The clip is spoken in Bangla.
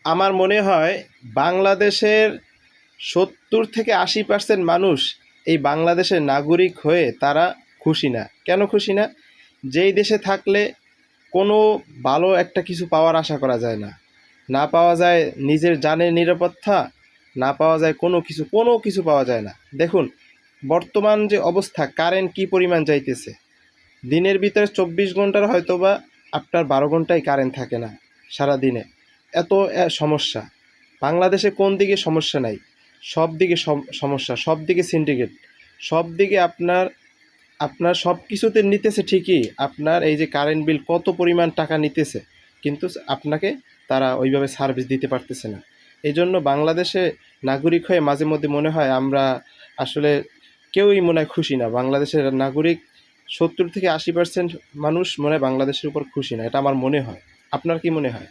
আমার মনে হয় বাংলাদেশের 70 থেকে 80% মানুষ এই বাংলাদেশের নাগরিক হয়ে তারা খুশি না। কেন খুশি না? যেই দেশে থাকলে কোনো ভালো একটা কিছু পাওয়ার আশা করা যায় না, না পাওয়া যায় নিজের জানের নিরাপত্তা, না পাওয়া যায় কোনো কিছু পাওয়া যায় না। দেখুন বর্তমান যে অবস্থা, কারেন্ট কি পরিমাণ যাইতেছে, দিনের ভিতরে 24 ঘন্টার হয়তো বা আপনার 12 ঘন্টাই কারেন্ট থাকে না সারা দিনে। এত সমস্যা। বাংলাদেশে কোন দিকে সমস্যা নাই? সব দিকে সমস্যা, সব দিকে সিন্ডিকেট, সব দিকে আপনার আপনার সব কিছুতে নিতেছে ঠিকই, আপনার এই যে কারেন্ট বিল কত পরিমাণ টাকা নিতেছে, কিন্তু আপনাকে তারা ওইভাবে সার্ভিস দিতে পারতেছে না। এই জন্য বাংলাদেশে নাগরিক হয়ে মাঝে মধ্যে মনে হয় আমরা আসলে কেউই মনে হয় খুশি না। বাংলাদেশের নাগরিক 70 থেকে 80% মানুষ মনে হয় বাংলাদেশের উপর খুশি না, এটা আমার মনে হয়। আপনার কি মনে হয়?